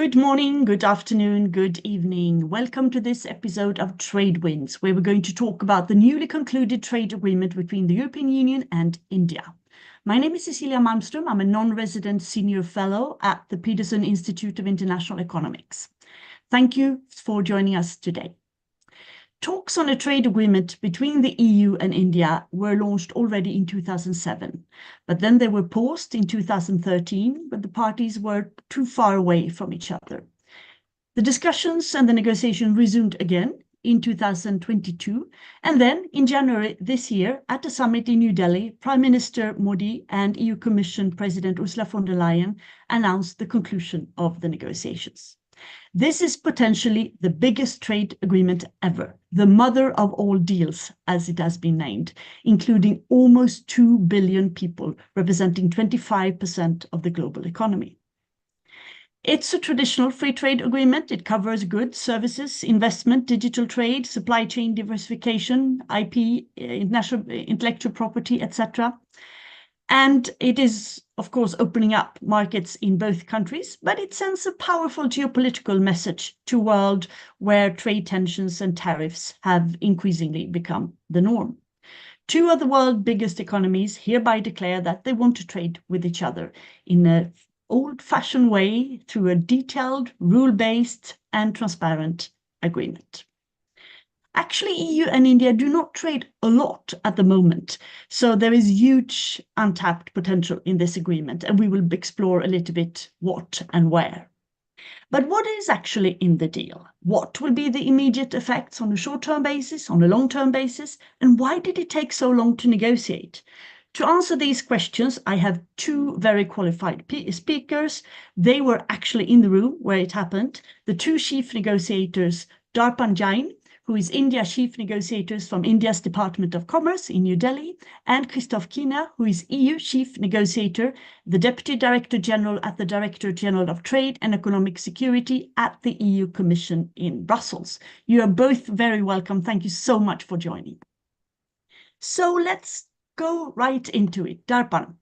Good morning, good afternoon, good evening. Welcome to this episode of Trade Winds, where we're going to talk about the newly concluded trade agreement between the European Union and India. My name is Cecilia Malmström. I'm a non-resident senior fellow at the Peterson Institute of International Economics. Thank you for joining us today. Talks on a trade agreement between the EU and India were launched already in 2007, but then they were paused in 2013 when the parties were too far away from each other. The discussions and the negotiation resumed again in 2022, and then in January this year at a summit in New Delhi, Prime Minister Modi and EU Commission President Ursula von der Leyen announced the conclusion of the negotiations. This is potentially the biggest trade agreement ever, the mother of all deals, as it has been named, including almost 2 billion people, representing 25% of the global economy. It's a traditional free trade agreement. It covers goods, services, investment, digital trade, supply chain diversification, IP, international intellectual property, etc. And it is, of course, opening up markets in both countries, but it sends a powerful geopolitical message to a world where trade tensions and tariffs have increasingly become the norm. Two of the world's biggest economies hereby declare that they want to trade with each other in an old-fashioned way through a detailed, rule-based and transparent agreement. Actually, EU and India do not trade a lot at the moment, so there is huge untapped potential in this agreement, and we will explore a little bit what and where. But what is actually in the deal? What will be the immediate effects on a short-term basis, on a long-term basis, and why did it take so long to negotiate? To answer these questions, I have two very qualified speakers. They were actually in the room where it happened. The two chief negotiators, Darpan Jain, who is India's chief negotiator from India's Department of Commerce in New Delhi, and Christophe Kiener, who is EU chief negotiator, the Deputy Director General at the Director General of Trade and Economic Security at the EU Commission in Brussels. You are both very welcome. Thank you so much for joining. So let's go right into it. Darpan,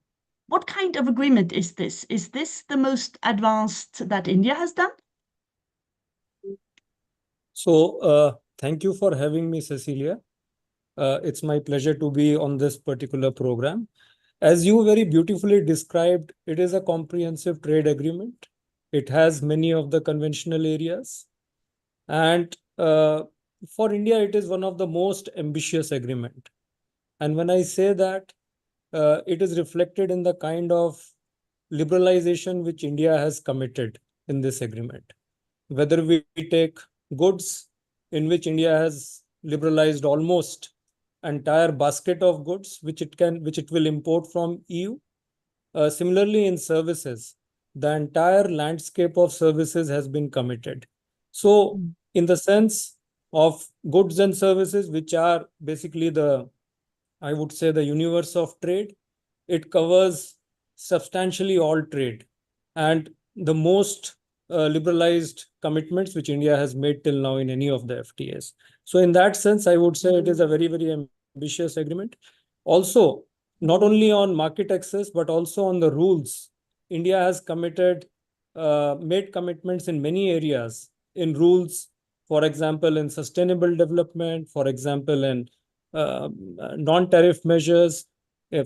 what kind of agreement is this? Is this the most advanced that India has done? So, thank you for having me, Cecilia. It's my pleasure to be on this particular program. As you very beautifully described, it is a comprehensive trade agreement. It has many of the conventional areas. And for India, it is one of the most ambitious agreement. And when I say that, it is reflected in the kind of liberalization which India has committed in this agreement. Whether we take goods, in which India has liberalized almost entire basket of goods which it will import from EU. Similarly, in services, the entire landscape of services has been committed. So, in the sense of goods and services, which are basically I would say the universe of trade, it covers substantially all trade and the most liberalized commitments which India has made till now in any of the FTAs. So in that sense, I would say it is a very, very ambitious agreement. Also, not only on market access, but also on the rules. India has made commitments in many areas in rules, for example, in sustainable development, for example, in non-tariff measures,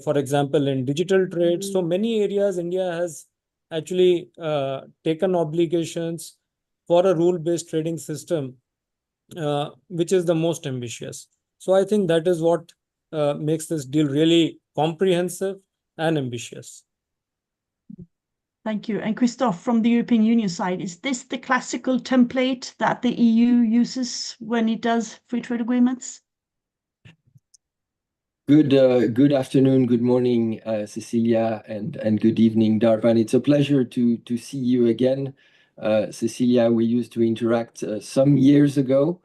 for example, in digital trade. So many areas India has actually taken obligations for a rule-based trading system, which is the most ambitious. So I think that is what makes this deal really comprehensive and ambitious. Thank you. And Christophe, from the European Union side, is this the classical template that the EU uses when it does free trade agreements? Good afternoon, good morning, Cecilia, and good evening, Darpan. It's a pleasure to see you again. Cecilia, we used to interact some years ago.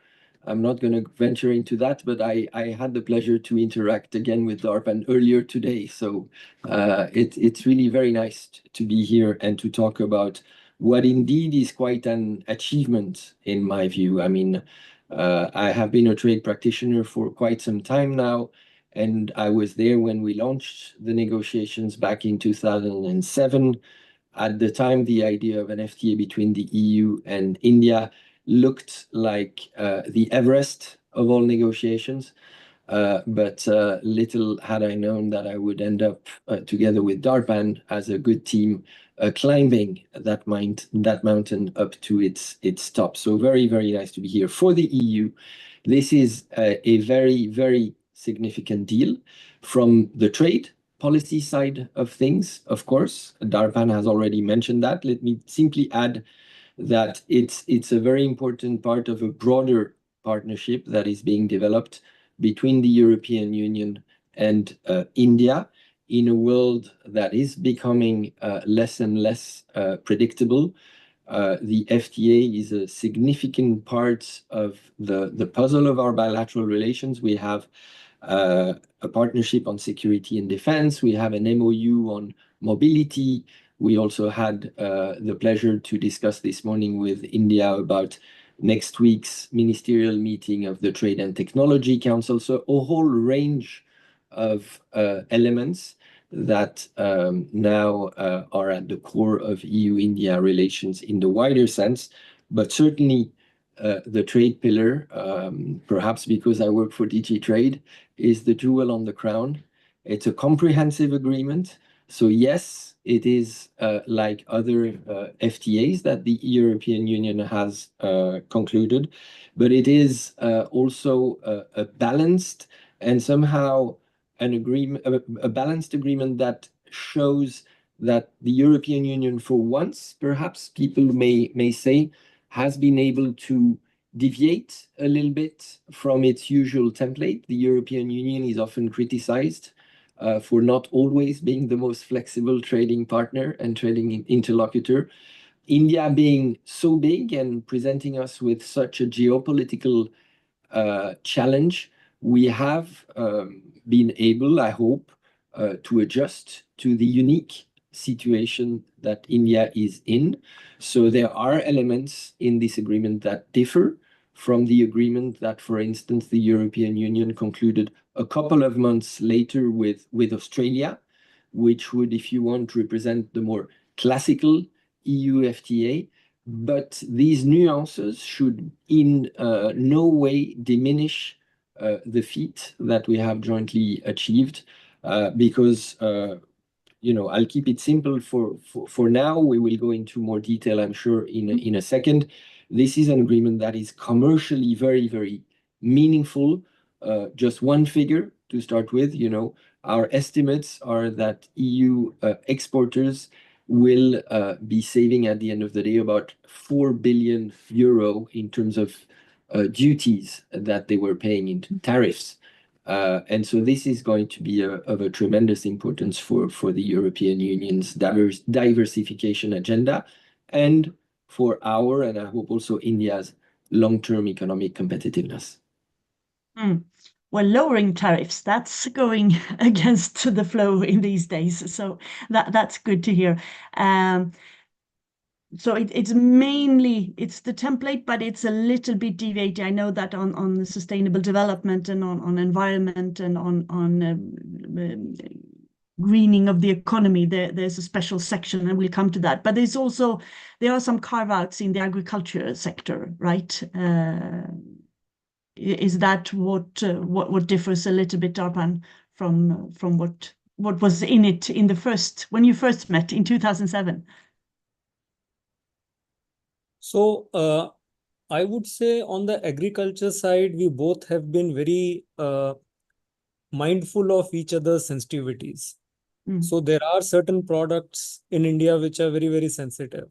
I'm not going to venture into that, but I had the pleasure to interact again with Darpan earlier today. So it's really very nice to be here and to talk about what indeed is quite an achievement in my view. I mean, I have been a trade practitioner for quite some time now. And I was there when we launched the negotiations back in 2007. At the time, the idea of an FTA between the EU and India looked like the Everest of all negotiations. But little had I known that I would end up together with Darpan as a good team climbing that mountain up to its top. So very, very nice to be here. For the EU, this is a very, very significant deal from the trade policy side of things. Of course, Darpan has already mentioned that. Let me simply add that it's a very important part of a broader partnership that is being developed between the European Union and India in a world that is becoming less and less predictable. The FTA is a significant part of the puzzle of our bilateral relations. We have a partnership on security and defense. We have an MOU on mobility. We also had the pleasure to discuss this morning with India about next week's ministerial meeting of the Trade and Technology Council. So a whole range of elements that now are at the core of EU-India relations in the wider sense, but certainly the trade pillar, perhaps because I work for DG Trade, is the jewel on the crown. It's a comprehensive agreement. So yes, it is like other FTAs that the European Union has concluded, but it is also a balanced and somehow an agreement, a balanced agreement that shows that the European Union, for once, perhaps people may say, has been able to deviate a little bit from its usual template. The European Union is often criticized for not always being the most flexible trading partner and trading interlocutor. India being so big and presenting us with such a geopolitical challenge, we have been able, I hope, to adjust to the unique situation that India is in. So there are elements in this agreement that differ from the agreement that, for instance, the European Union concluded a couple of months later with Australia, which would, if you want, represent the more classical EU FTA. But these nuances should in no way diminish the feat that we have jointly achieved, because I'll keep it simple for now. We will go into more detail, I'm sure, in a second. This is an agreement that is commercially very, very meaningful. Just one figure to start with, our estimates are that EU exporters will be saving at the end of the day about 4 billion euro in terms of duties that they were paying into tariffs. And so this is going to be of a tremendous importance for the European Union's diversification agenda and for our, and I hope also India's, long-term economic competitiveness. Well, lowering tariffs, that's going against the flow in these days. So that's good to hear. So it's mainly, it's the template, but it's a little bit deviating. I know that on the sustainable development and on environment and on greening of the economy, there's a special section, and we'll come to that. But there are some carve-outs in the agriculture sector, right? Is that what differs a little bit, Darpan, from what was in it when you first met in 2007? So I would say on the agriculture side, we both have been very mindful of each other's sensitivities. So there are certain products in India which are very, very sensitive.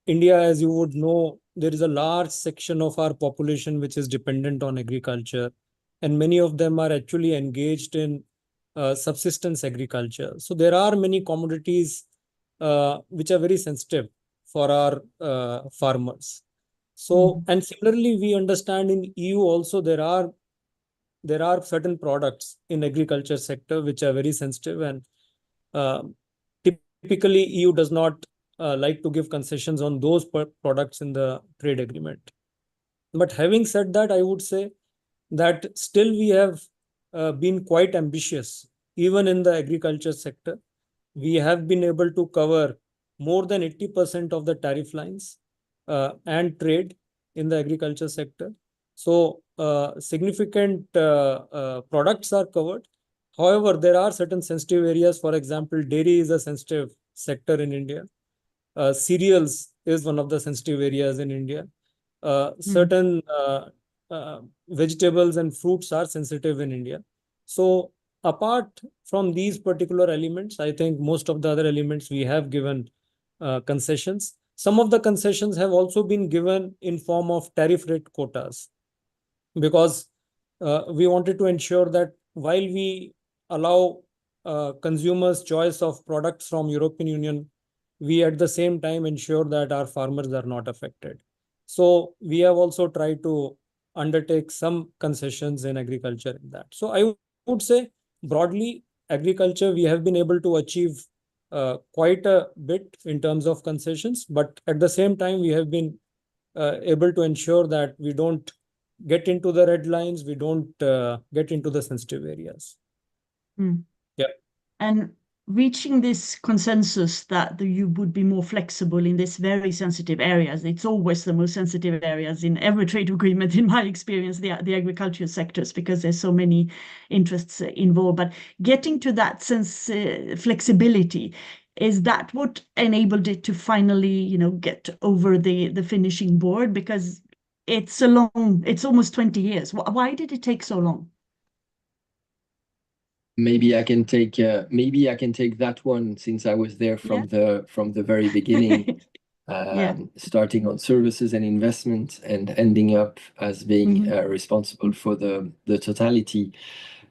India, as you would know, there is a large section of our population which is dependent on agriculture, and many of them are actually engaged in subsistence agriculture. So there are many commodities which are very sensitive for our farmers. So, and similarly, we understand in EU also there are certain products in agriculture sector which are very sensitive, and typically EU does not like to give concessions on those products in the trade agreement. But having said that, I would say that still we have been quite ambitious, even in the agriculture sector. We have been able to cover more than 80% of the tariff lines and trade in the agriculture sector. So significant products are covered. However, there are certain sensitive areas. For example, dairy is a sensitive sector in India. Cereals is one of the sensitive areas in India. Certain vegetables and fruits are sensitive in India. So apart from these particular elements, I think most of the other elements we have given concessions. Some of the concessions have also been given in form of tariff rate quotas, because we wanted to ensure that while we allow consumers choice of products from European Union, we at the same time ensure that our farmers are not affected. So we have also tried to undertake some concessions in agriculture in that. So I would say broadly, agriculture, we have been able to achieve quite a bit in terms of concessions, but at the same time, we have been able to ensure that we don't get into the red lines, we don't get into the sensitive areas. Yeah. And reaching this consensus that you would be more flexible in these very sensitive areas, it's always the most sensitive areas in every trade agreement, in my experience, the agricultural sectors, because there's so many interests involved. But getting to that sense, flexibility, is that what enabled it to finally, get over the finishing board? Because it's almost 20 years. Why did it take so long? Maybe I can take that one, since I was there from the very beginning, starting on services and investment and ending up as being responsible for the totality.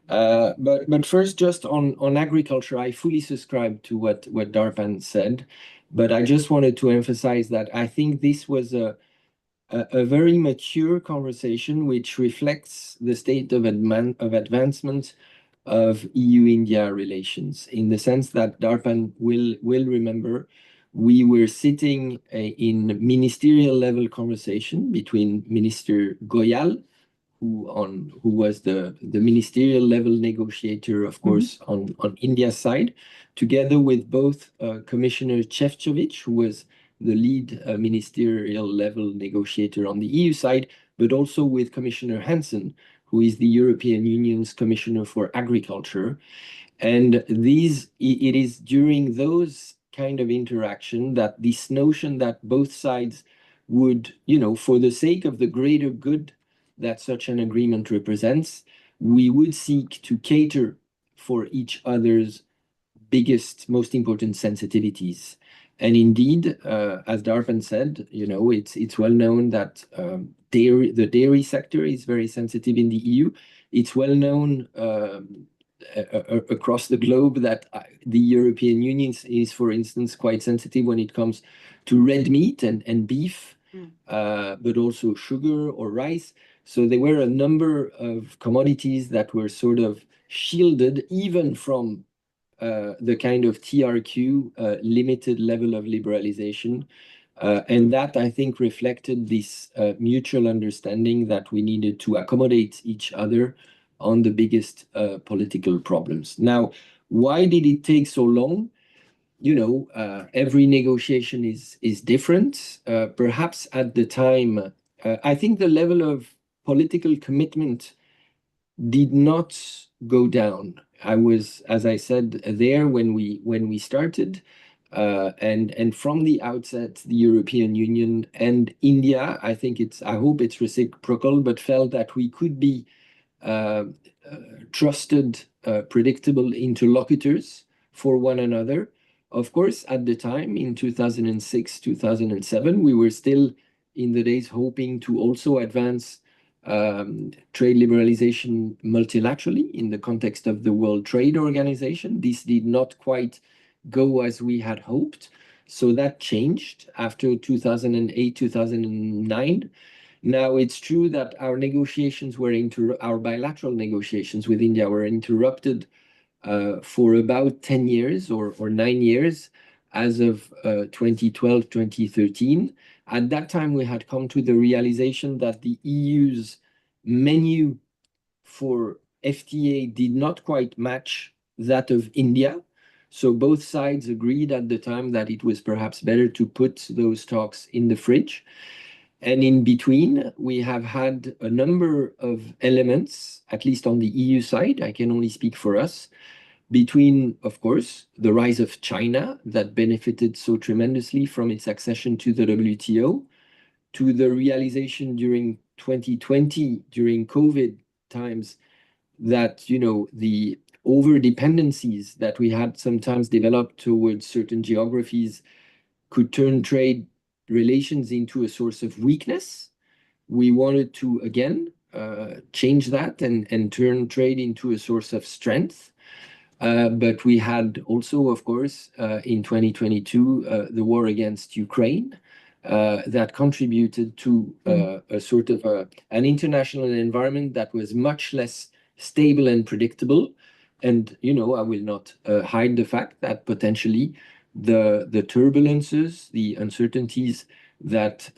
But first, just on agriculture, I fully subscribe to what Darpan said, but I just wanted to emphasize that I think this was a very mature conversation, which reflects the state of advancement of EU-India relations, in the sense that Darpan will remember we were sitting in ministerial level conversation between Minister Goyal, who was the ministerial level negotiator, of course, on India's side, together with both Commissioner Shevchovich, who was the lead ministerial level negotiator on the EU side, but also with Commissioner Hansen, who is the European Union's Commissioner for Agriculture. And it is during those kind of interaction that this notion that both sides would, for the sake of the greater good that such an agreement represents, we would seek to cater for each other's biggest, most important sensitivities. And indeed, as Darpan said, it's well known that the dairy sector is very sensitive in the EU. It's well known across the globe that the European Union is, for instance, quite sensitive when it comes to red meat and beef, but also sugar or rice. So there were a number of commodities that were sort of shielded even from the kind of TRQ limited level of liberalization. And that, I think, reflected this mutual understanding that we needed to accommodate each other on the biggest political problems. Now, why did it take so long? Every negotiation is different. Perhaps at the time, I think the level of political commitment did not go down. I was, as I said, there when we started, and from the outset, the European Union and India, I hope it's reciprocal, but felt that we could be trusted, predictable interlocutors for one another. Of course, at the time, in 2006, 2007, we were still in the days hoping to also advance trade liberalization multilaterally in the context of the World Trade Organization. This did not quite go as we had hoped. So that changed after 2008, 2009. Now, it's true that our bilateral negotiations with India were interrupted for about 10 years or 9 years as of 2012, 2013. At that time, we had come to the realization that the EU's menu for FTA did not quite match that of India. So both sides agreed at the time that it was perhaps better to put those talks in the fridge. And in between, we have had a number of elements, at least on the EU side, I can only speak for us, between, of course, the rise of China that benefited so tremendously from its accession to the WTO, to the realization during 2020, during COVID times, that, you know, the over dependencies that we had sometimes developed towards certain geographies could turn trade relations into a source of weakness. We wanted to, again, change that and turn trade into a source of strength. But we had also, of course, in 2022, the war against Ukraine that contributed to a sort of an international environment that was much less stable and predictable. And, you know, I will not hide the fact that potentially the turbulences, the uncertainties that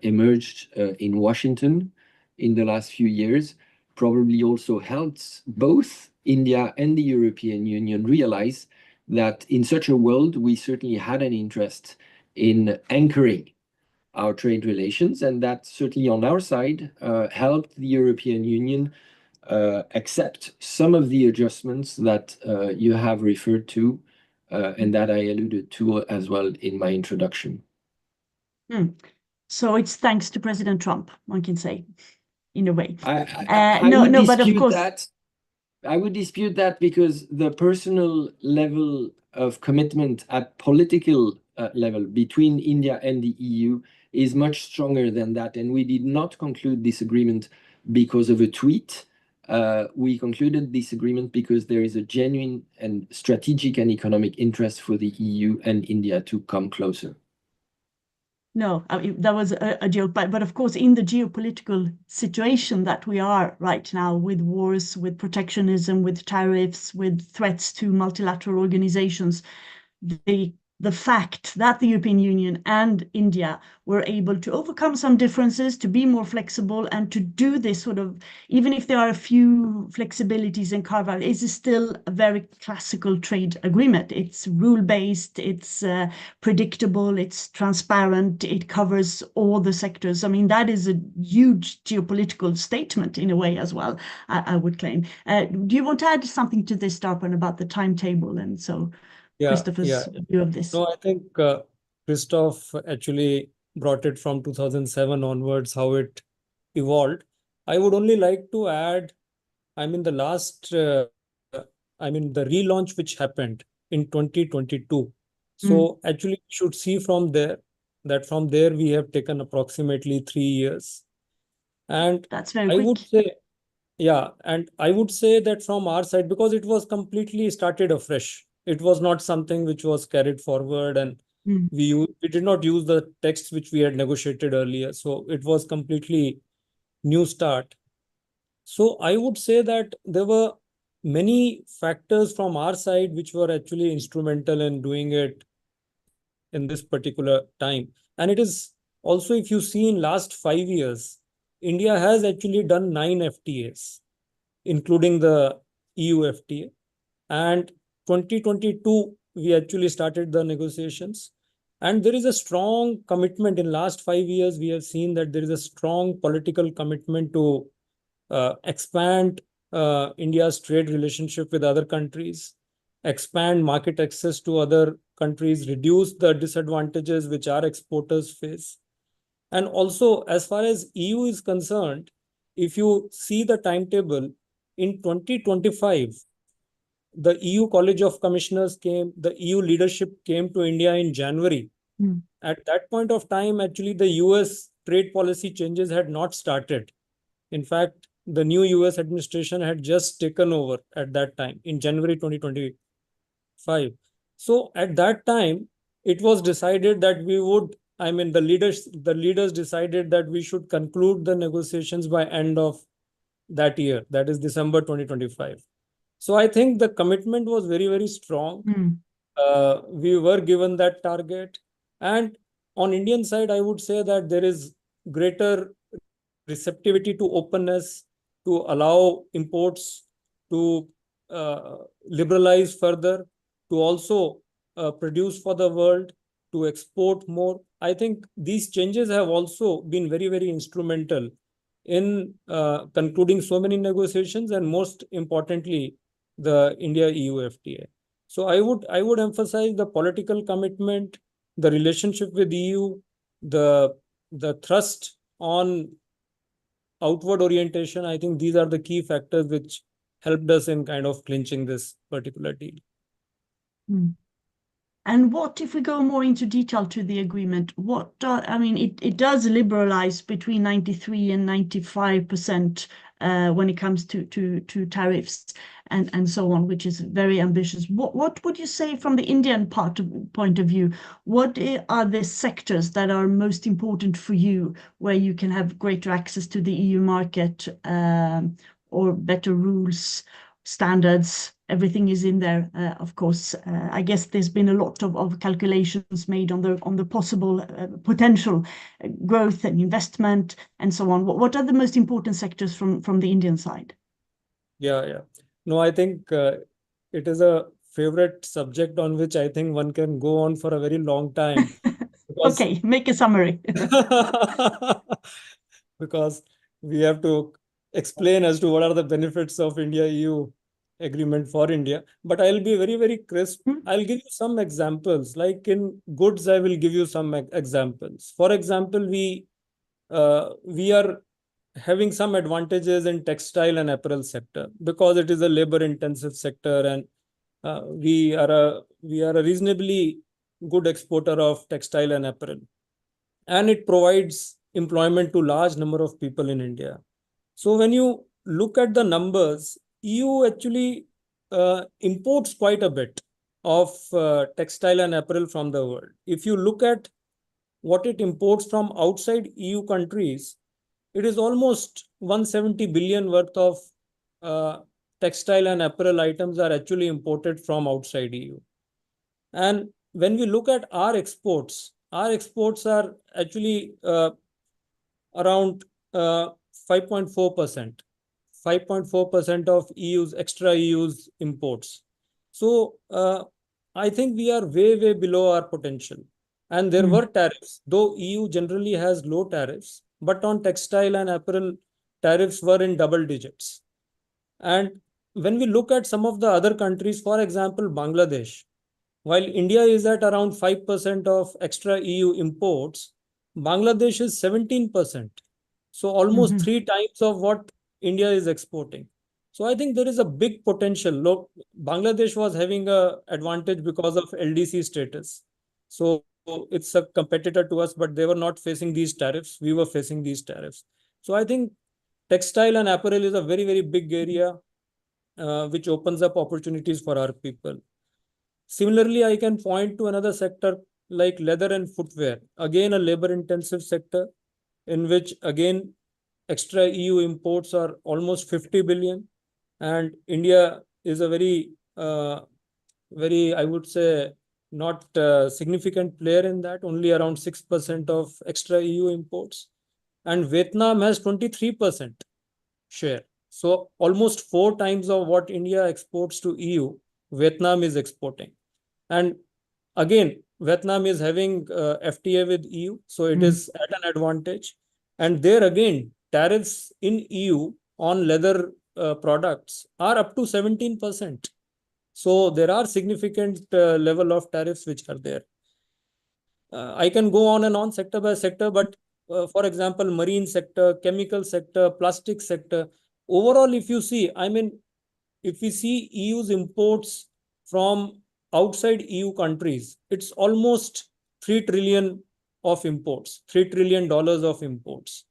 emerged in Washington in the last few years probably also helped both India and the European Union realize that in such a world, we certainly had an interest in anchoring our trade relations, and that certainly on our side helped the European Union accept some of the adjustments that you have referred to and that I alluded to as well in my introduction. So it's thanks to President Trump, one can say, in a way. I would dispute that. I would dispute that because the personal level of commitment at political level between India and the EU is much stronger than that. And we did not conclude this agreement because of a tweet. We concluded this agreement because there is a genuine and strategic and economic interest for the EU and India to come closer. No, I mean, that was a joke, but of course, in the geopolitical situation that we are right now, with wars, with protectionism, with tariffs, with threats to multilateral organizations, the fact that the European Union and India were able to overcome some differences, to be more flexible, and to do this sort of, even if there are a few flexibilities and carve-out, is still a very classical trade agreement. It's rule-based, it's predictable, it's transparent, it covers all the sectors. I mean, that is a huge geopolitical statement in a way as well, I would claim. Do you want to add something to this, Darpan, about the timetable and so? Christopher's view of this. No, I think Christoph actually brought it from 2007 onwards, how it evolved. I would only like to add, I mean, the relaunch which happened in 2022. So actually, you should see from there that from there we have taken approximately 3 years. And that's very quick. Would say, and I would say that from our side, because it was completely started afresh. It was not something which was carried forward, and we did not use the text which we had negotiated earlier. So it was completely new start. So I would say that there were many factors from our side which were actually instrumental in doing it in this particular time. And it is also, if you see in last 5 years, India has actually done 9 FTAs, including the EU FTA. And 2022, we actually started the negotiations. And there is a strong commitment in last 5 years. We have seen that there is a strong political commitment to expand India's trade relationship with other countries, expand market access to other countries, reduce the disadvantages which our exporters face. And also, as far as EU is concerned, if you see the timetable, in 2025, the EU College of Commissioners came, the EU leadership came to India in January. At that point of time, actually, the US trade policy changes had not started. In fact, the new US administration had just taken over at that time in January 2025. So at that time, it was decided that we would, the leaders decided that we should conclude the negotiations by end of that year, that is December 2025. So I think the commitment was very, very strong. We were given that target. And on Indian side, I would say that there is greater receptivity to openness, to allow imports to liberalize further, to also produce for the world, to export more. I think these changes have also been very, very instrumental in concluding so many negotiations, and most importantly, the India-EU FTA. So I would emphasize the political commitment, the relationship with EU, the thrust on outward orientation. I think these are the key factors which helped us in kind of clinching this particular deal. And what if we go more into detail to the agreement? I mean, it does liberalize between 93 and 95% when it comes to tariffs and so on, which is very ambitious. What would you say from the Indian point of view? What are the sectors that are most important for you, where you can have greater access to the EU market, or better rules, standards? Everything is in there, of course. I guess there's been a lot of calculations made on the possible potential growth and investment and so on. What are the most important sectors from the Indian side? Yeah. No, I think it is a favorite subject on which I think one can go on for a very long time. Okay, make a summary. Because we have to explain as to what are the benefits of India-EU agreement for India. But I'll be very, very crisp. I'll give you some examples. Like in goods, I will give you some examples. For example, we are having some advantages in textile and apparel sector because it is a labor-intensive sector, and we are a reasonably good exporter of textile and apparel, and it provides employment to large number of people in India. So when you look at the numbers, EU actually imports quite a bit of textile and apparel from the world. If you look at what it imports from outside EU countries, it is almost 170 billion worth of textile and apparel items are actually imported from outside EU. And when we look at our exports are actually around 5.4%. 5.4% of extra EU's imports. So I think we are way, way below our potential. And there were tariffs, though EU generally has low tariffs, but on textile and apparel, tariffs were in double digits. And when we look at some of the other countries, for example, Bangladesh, while India is at around 5% of extra EU imports, Bangladesh is 17%. So almost 3 times of what India is exporting. So I think there is a big potential. Look, Bangladesh was having an advantage because of LDC status. So it's a competitor to us, but they were not facing these tariffs. We were facing these tariffs. So I think textile and apparel is a very, very big area which opens up opportunities for our people. Similarly, I can point to another sector like leather and footwear. Again, a labor-intensive sector in which, again, extra EU imports are almost 50 billion. And India is a very, I would say, not significant player in that, only around 6% of extra EU imports. And Vietnam has 23% share. So almost 4 times of what India exports to EU, Vietnam is exporting. And again, Vietnam is having FTA with EU, so it is at an advantage. And there again, tariffs in EU on leather products are up to 17%. So there are significant level of tariffs which are there. I can go on and on sector by sector, but for example, marine sector, chemical sector, plastic sector. Overall, if you see, I mean, if we see EU's imports from outside EU countries, it's almost 3 trillion of imports, $3 trillion of imports.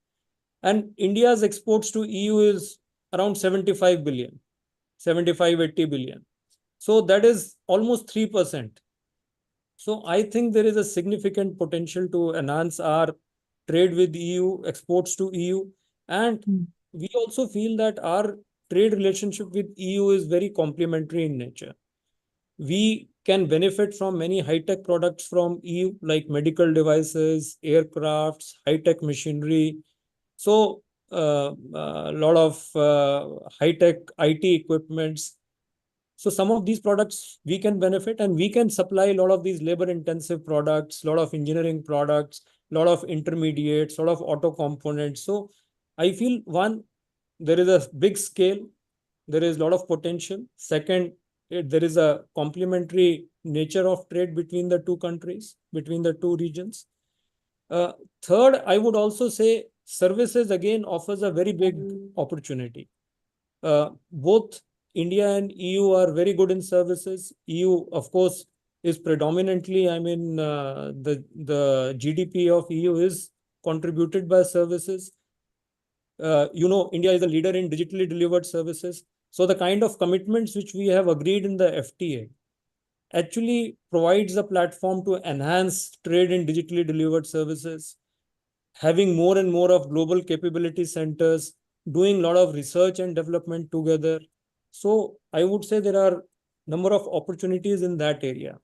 And India's exports to EU is around 75 billion, 75, 80 billion. So that is almost 3%. So I think there is a significant potential to enhance our trade with EU, exports to EU. And we also feel that our trade relationship with EU is very complementary in nature. We can benefit from many high-tech products from EU, like medical devices, aircrafts, high-tech machinery. So a lot of high-tech IT equipments. So some of these products we can benefit, and we can supply a lot of these labor-intensive products, a lot of engineering products, a lot of intermediates, a lot of auto components. So I feel, one, there is a big scale, there is a lot of potential. Second, there is a complementary nature of trade between the two countries, between the two regions. Third, I would also say services again offers a very big opportunity. Both India and EU are very good in services. EU, of course, is predominantly, the GDP of EU is contributed by services. India is a leader in digitally delivered services. So the kind of commitments which we have agreed in the FTA actually provides a platform to enhance trade in digitally delivered services, having more and more of global capability centers, doing a lot of research and development together. So I would say there are a number of opportunities in that area.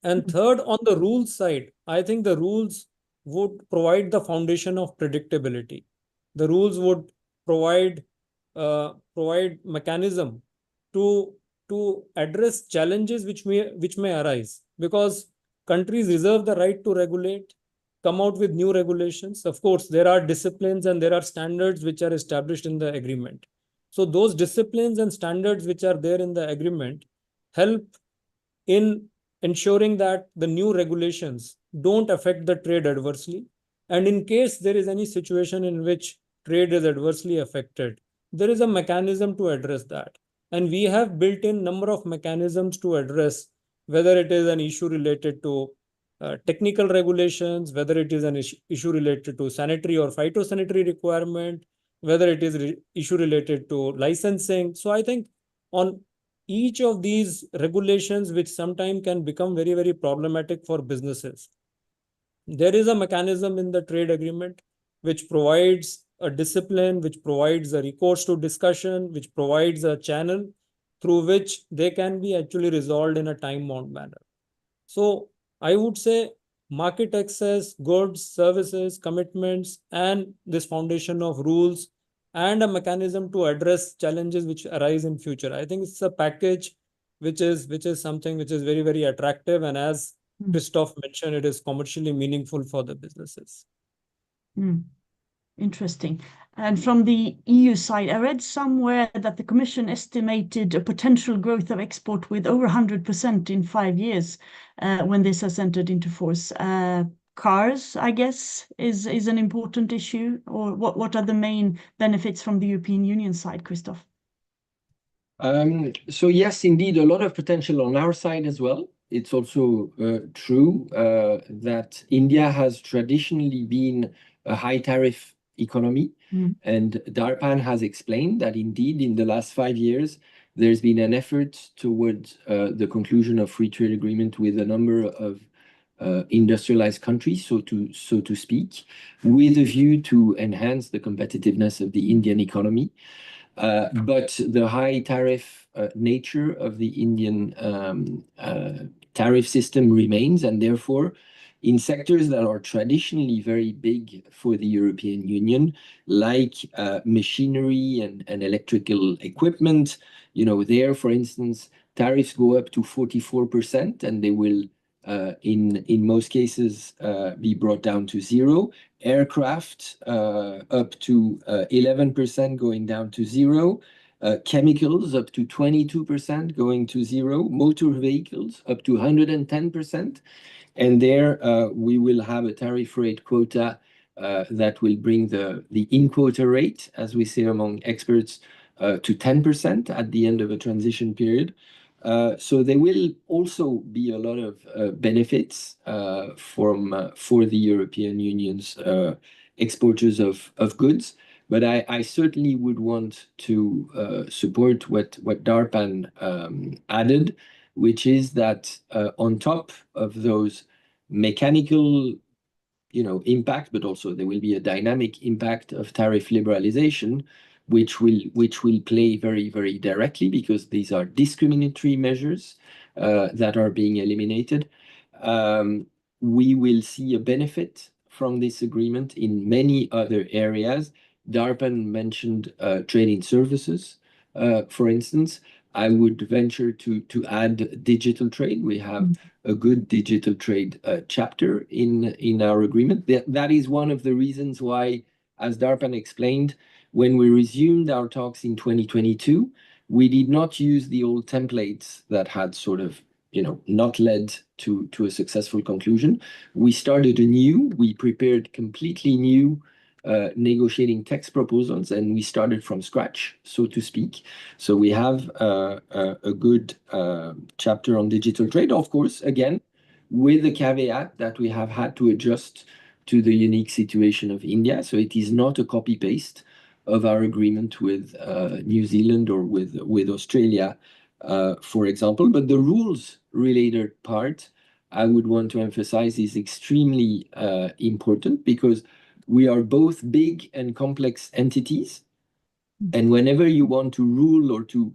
And third, on the rules side, I think the rules would provide the foundation of predictability. The rules would provide mechanism to address challenges which may arise, because countries reserve the right to regulate, come out with new regulations. Of course, there are disciplines and there are standards which are established in the agreement. So those disciplines and standards which are there in the agreement help in ensuring that the new regulations don't affect the trade adversely. And in case there is any situation in which trade is adversely affected, there is a mechanism to address that. And we have built in number of mechanisms to address whether it is an issue related to technical regulations, whether it is an issue related to sanitary or phytosanitary requirement, whether it is issue related to licensing. So I think on each of these regulations, which sometimes can become very, very problematic for businesses, there is a mechanism in the trade agreement which provides a discipline, which provides a recourse to discussion, which provides a channel through which they can be actually resolved in a time-bound manner. So I would say market access, goods, services, commitments, and this foundation of rules and a mechanism to address challenges which arise in future. I think it's a package which is something which is very, very attractive. And as Christoph mentioned, it is commercially meaningful for the businesses. Interesting. And from the EU side, I read somewhere that the Commission estimated a potential growth of export with over 100% in 5 years when this has entered into force. Cars, I guess, is an important issue. Or what are the main benefits from the European Union side, Christoph? So yes, indeed, a lot of potential on our side as well. It's also true that India has traditionally been a high tariff economy. And Darpan has explained that indeed in the last 5 years, there's been an effort towards the conclusion of free trade agreement with a number of industrialized countries, so to speak, with a view to enhance the competitiveness of the Indian economy. But the high tariff nature of the Indian tariff system remains, and therefore, in sectors that are traditionally very big for the European Union, like machinery and electrical equipment, there, for instance, tariffs go up to 44%, and they will, in most cases, be brought down to zero. Aircraft up to 11% going down to zero. Chemicals up to 22% going to zero. Motor vehicles up to 110%. And there we will have a tariff rate quota that will bring the in-quota rate, as we say among experts, to 10% at the end of a transition period. So there will also be a lot of benefits for the European Union's exporters of goods. But I certainly would want to support what Darpan added, which is that on top of those mechanical impact, but also there will be a dynamic impact of tariff liberalization, which will play very, very directly, because these are discriminatory measures that are being eliminated. We will see a benefit from this agreement in many other areas. Darpan mentioned trading services, for instance. I would venture to add digital trade. We have a good digital trade chapter in our agreement. That is one of the reasons why, as Darpan explained, when we resumed our talks in 2022, we did not use the old templates that had sort of, not led to a successful conclusion. We started anew. We prepared completely new negotiating text proposals, and we started from scratch, so to speak. So we have a good chapter on digital trade, of course, again, with the caveat that we have had to adjust to the unique situation of India. So it is not a copy-paste of our agreement with New Zealand or with Australia, for example. But the rules-related part, I would want to emphasize, is extremely important, because we are both big and complex entities. And whenever you want to rule or to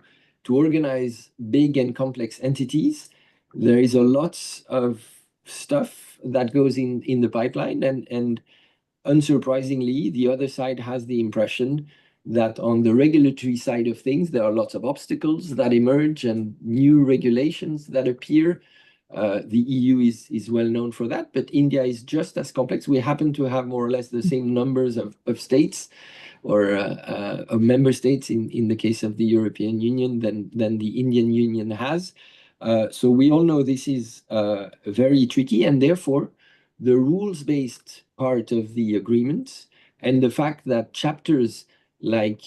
organize big and complex entities, there is a lot of stuff that goes in the pipeline. And unsurprisingly, the other side has the impression that on the regulatory side of things, there are lots of obstacles that emerge and new regulations that appear. The EU is well known for that, but India is just as complex. We happen to have more or less the same numbers of states or of member states in the case of the European Union than the Indian Union has. So we all know this is very tricky, and therefore the rules-based part of the agreement and the fact that chapters like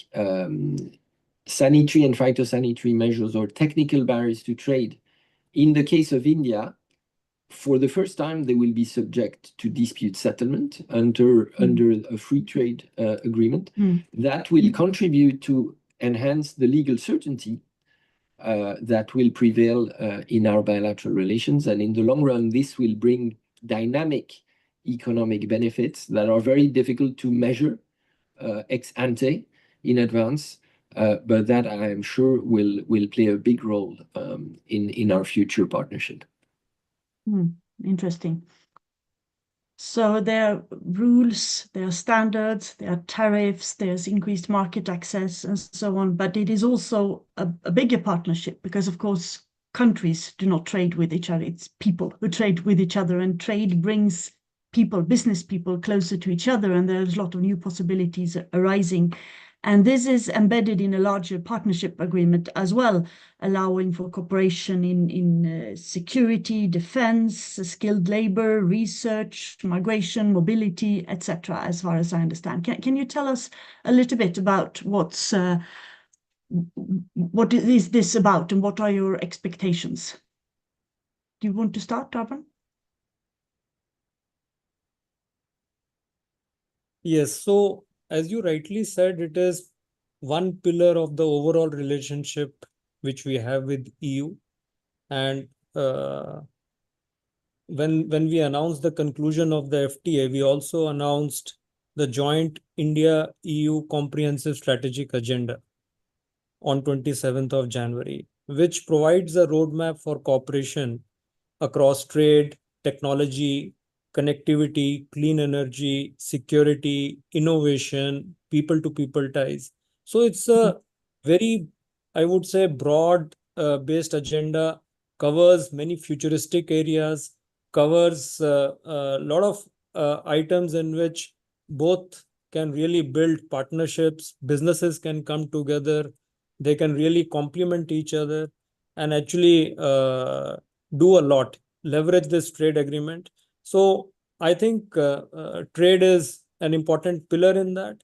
sanitary and phytosanitary measures or technical barriers to trade, in the case of India, for the first time, they will be subject to dispute settlement under a free trade agreement. That will contribute to enhance the legal certainty that will prevail in our bilateral relations. And in the long run, this will bring dynamic economic benefits that are very difficult to measure ex ante in advance, but that I am sure will play a big role in our future partnership. Interesting. So there are rules, there are standards, there are tariffs, there's increased market access and so on, but it is also a bigger partnership because, of course, countries do not trade with each other. It's people who trade with each other, and trade brings people, business people, closer to each other, and there's a lot of new possibilities arising. And this is embedded in a larger partnership agreement as well, allowing for cooperation in security, defense, skilled labor, research, migration, mobility, etc., as far as I understand. Can you tell us a little bit about what is this about and what are your expectations? Do you want to start, Darpan? Yes, so as you rightly said, it is one pillar of the overall relationship which we have with EU. And when we announced the conclusion of the FTA, we also announced the joint India-EU Comprehensive Strategic Agenda on 27th of January, which provides a roadmap for cooperation across trade, technology, connectivity, clean energy, security, innovation, people-to-people ties. So it's a very, I would say, broad based agenda, covers many futuristic areas, covers a lot of items in which both can really build partnerships, businesses can come together, they can really complement each other and actually do a lot, leverage this trade agreement. So I think trade is an important pillar in that,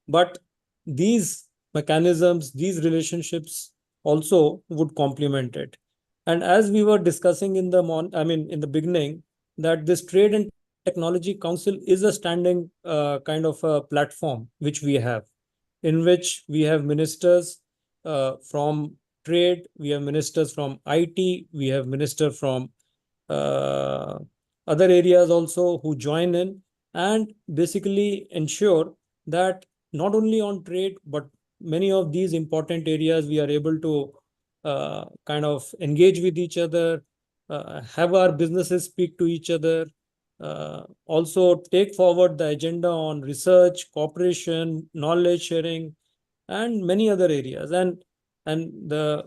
but these mechanisms, these relationships also would complement it. And as we were discussing in the beginning, that this Trade and Technology Council is a standing kind of a platform which we have, in which we have ministers from trade, we have ministers from IT, we have ministers from other areas also who join in and basically ensure that not only on trade, but many of these important areas we are able to kind of engage with each other, have our businesses speak to each other, also take forward the agenda on research, cooperation, knowledge sharing, and many other areas. And the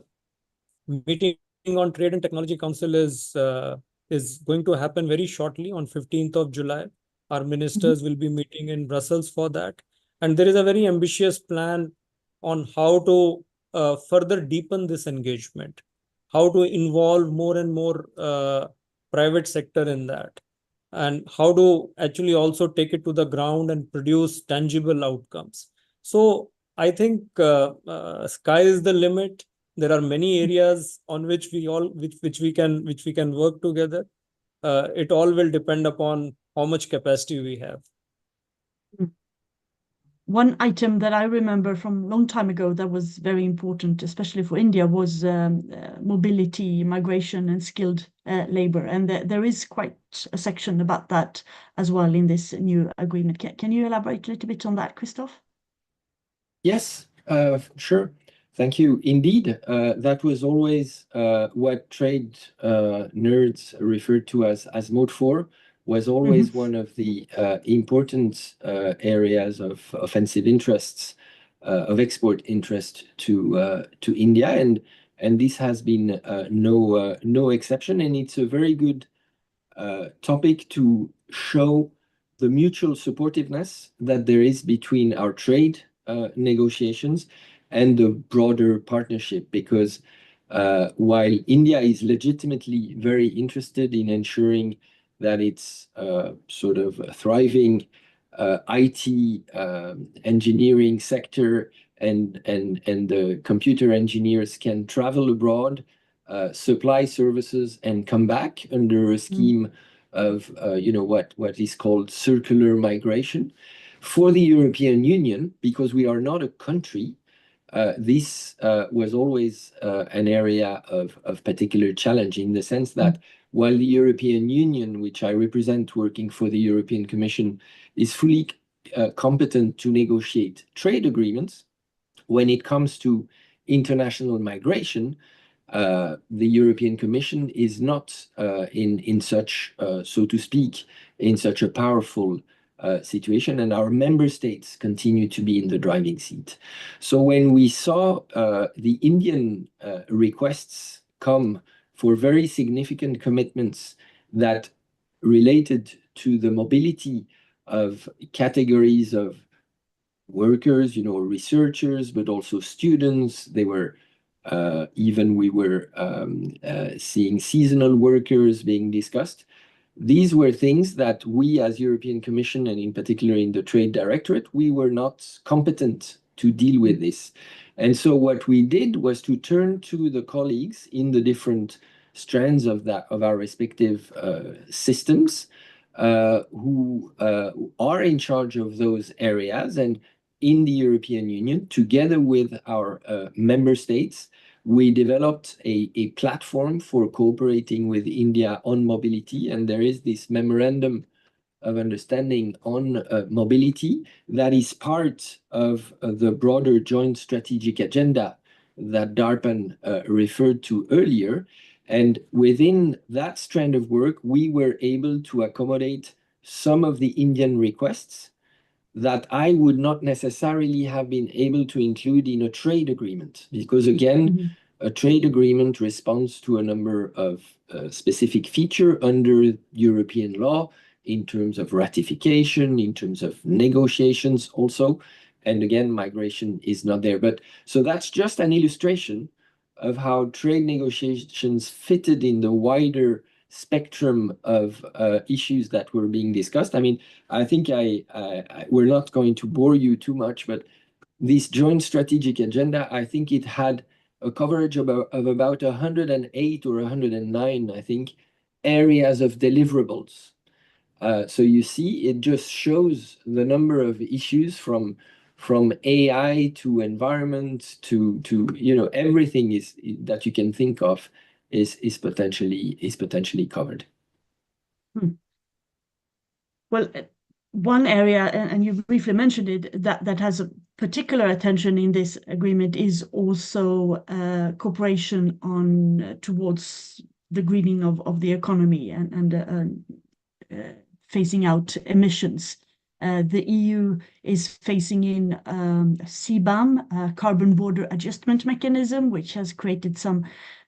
meeting on Trade and Technology Council is going to happen very shortly on 15th of July. Our ministers will be meeting in Brussels for that. And there is a very ambitious plan on how to further deepen this engagement, how to involve more and more private sector in that, and how to actually also take it to the ground and produce tangible outcomes. So I think sky is the limit. There are many areas on which we can work together. It all will depend upon how much capacity we have. One item that I remember from a long time ago that was very important, especially for India, was mobility, migration, and skilled labor. And there is quite a section about that as well in this new agreement. Can you elaborate a little bit on that, Christoph? Yes, sure. Thank you. Indeed, that was always what trade nerds referred to as Mode 4, was always one of the important areas of offensive interests, of export interest to India, and this has been no exception. And it's a very good topic to show the mutual supportiveness that there is between our trade negotiations and the broader partnership, because while India is legitimately very interested in ensuring that its sort of thriving IT engineering sector and the computer engineers can travel abroad, supply services, and come back under a scheme of what is called circular migration. For the European Union, because we are not a country, this was always an area of particular challenge, in the sense that while the European Union, which I represent working for the European Commission, is fully competent to negotiate trade agreements, when it comes to international migration, the European Commission is not in such, so to speak, in such a powerful situation, and our member states continue to be in the driving seat. So when we saw the Indian requests come for very significant commitments that related to the mobility of categories of workers, researchers, but also students, we were seeing seasonal workers being discussed. These were things that we, as European Commission, and in particular in the Trade Directorate, we were not competent to deal with this. And so what we did was to turn to the colleagues in the different strands of our respective systems, who are in charge of those areas. And in the European Union, together with our member states, we developed a platform for cooperating with India on mobility, and there is this memorandum of understanding on mobility that is part of the broader joint strategic agenda that Darpan referred to earlier. And within that strand of work, we were able to accommodate some of the Indian requests that I would not necessarily have been able to include in a trade agreement, because again, a trade agreement responds to a number of specific features under European law in terms of ratification, in terms of negotiations also. And again, migration is not there. But so that's just an illustration of how trade negotiations fitted in the wider spectrum of issues that were being discussed. I mean, I think we're not going to bore you too much, but this joint strategic agenda, I think it had a coverage of about 108 or 109, I think, areas of deliverables. So you see, it just shows the number of issues from AI to environment to everything that you can think of is potentially covered. Well, one area, and you briefly mentioned it, that has a particular attention in this agreement is also cooperation towards the greening of the economy and phasing out emissions. The EU is phasing in CBAM, Carbon Border Adjustment Mechanism, which has created some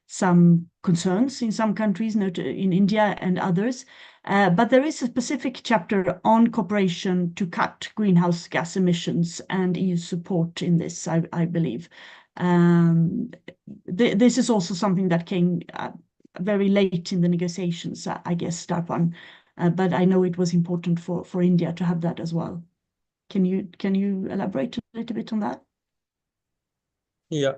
some concerns in some countries, in India and others. But there is a specific chapter on cooperation to cut greenhouse gas emissions and EU support in this, I believe. This is also something that came very late in the negotiations, I guess, Darpan. But I know it was important for India to have that as well. Can you elaborate a little bit on that? Yeah.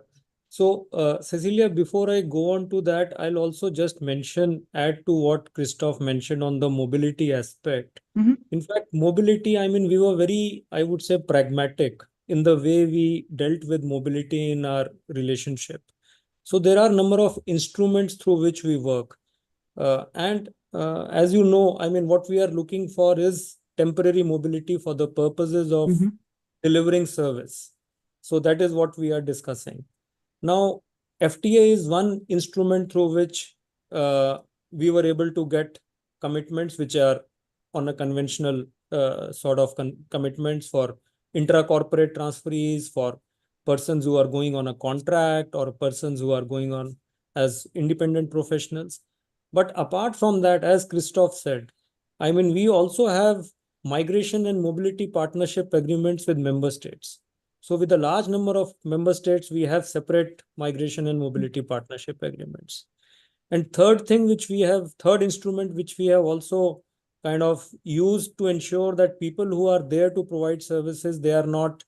So, Cecilia, before I go on to that, I'll also just add to what Christoph mentioned on the mobility aspect. Mm-hmm. In fact, mobility, I mean, we were very, I would say, pragmatic in the way we dealt with mobility in our relationship. So there are a number of instruments through which we work. As you know, I mean, what we are looking for is temporary mobility for the purposes of delivering service. So that is what we are discussing. Now, FTA is one instrument through which we were able to get commitments which are on a conventional sort of commitments for intra-corporate transferees, for persons who are going on a contract or persons who are going on as independent professionals. But apart from that, as Christoph said, I mean, we also have migration and mobility partnership agreements with member states. So with a large number of member states, we have separate migration and mobility partnership agreements. And third instrument which we have also kind of used to ensure that people who are there to provide services, they are not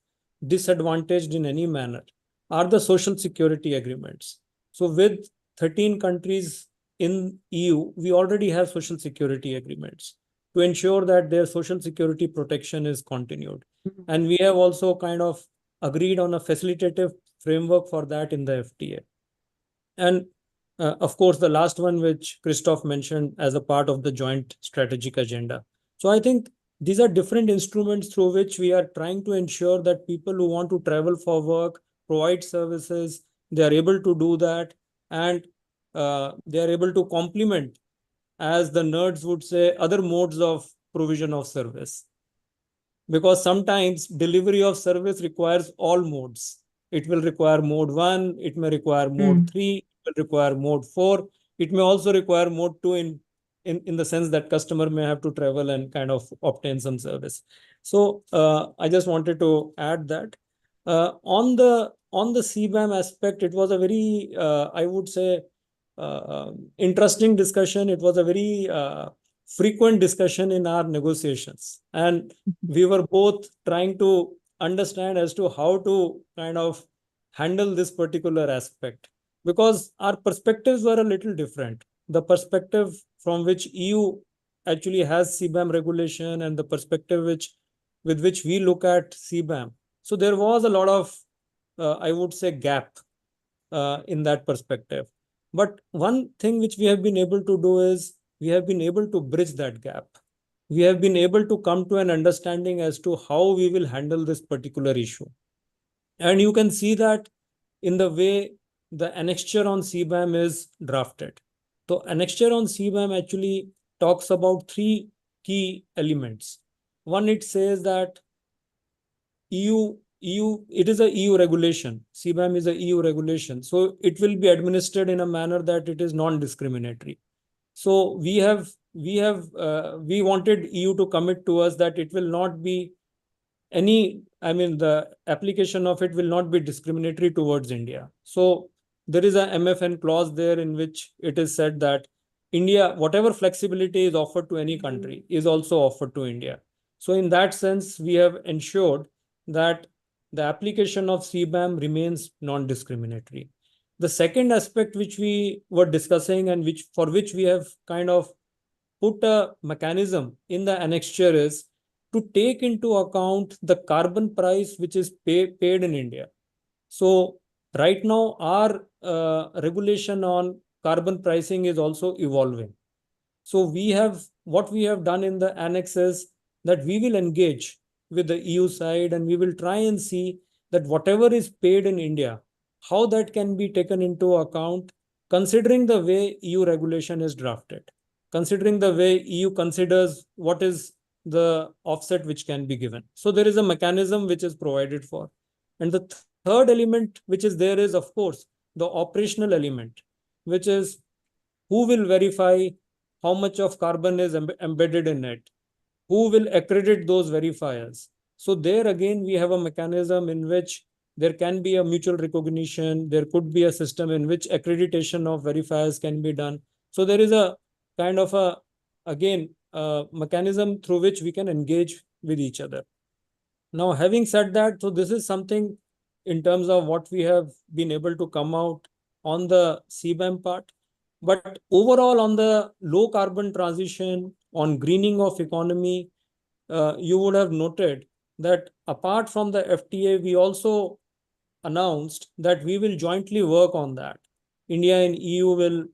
disadvantaged in any manner, are the social security agreements. So with 13 countries in EU, we already have social security agreements to ensure that their social security protection is continued. And we have also kind of agreed on a facilitative framework for that in the FTA. And of course, the last one, which Christoph mentioned as a part of the joint strategic agenda. So I think these are different instruments through which we are trying to ensure that people who want to travel for work, provide services, they are able to do that. And they are able to complement, as the nerds would say, other modes of provision of service. Because sometimes delivery of service requires all modes. It will require mode 1, it may require mode 3, it will require mode 4. It may also require mode 2 in the sense that customer may have to travel and kind of obtain some service. So I just wanted to add that. On the CBAM aspect, it was a very, I would say, interesting discussion. It was a very frequent discussion in our negotiations. And we were both trying to understand as to how to kind of handle this particular aspect, because our perspectives were a little different. The perspective from which EU actually has CBAM regulation and the perspective with which we look at CBAM. So there was a lot of, I would say, gap in that perspective. But one thing which we have been able to do is we have been able to bridge that gap. We have been able to come to an understanding as to how we will handle this particular issue. And you can see that in the way the annexure on CBAM is drafted. So annexure on CBAM actually talks about 3 key elements. One, it says that it is a EU regulation. CBAM is a EU regulation. So it will be administered in a manner that it is non-discriminatory. So we wanted EU to commit to us that it will not be the application of it will not be discriminatory towards India. So there is a MFN clause there in which it is said that India, whatever flexibility is offered to any country, is also offered to India. So in that sense, we have ensured that the application of CBAM remains non-discriminatory. The second aspect which we were discussing and for which we have kind of put a mechanism in the annexure is to take into account the carbon price which is paid in India. So right now, our regulation on carbon pricing is also evolving. So what we have done in the annex is that we will engage with the EU side and we will try and see that whatever is paid in India, how that can be taken into account, considering the way EU regulation is drafted, considering the way EU considers what is the offset which can be given. So there is a mechanism which is provided for. And the third element which is there is, of course, the operational element, which is who will verify how much of carbon is embedded in it? Who will accredit those verifiers? So there again, we have a mechanism in which there can be a mutual recognition. There could be a system in which accreditation of verifiers can be done. So there is a kind of a, again, a mechanism through which we can engage with each other. Now, having said that, so this is something in terms of what we have been able to come out on the CBAM part. But overall, on the low carbon transition, on greening of economy, you would have noted that apart from the FTA, we also announced that we will jointly work on that. India and EU will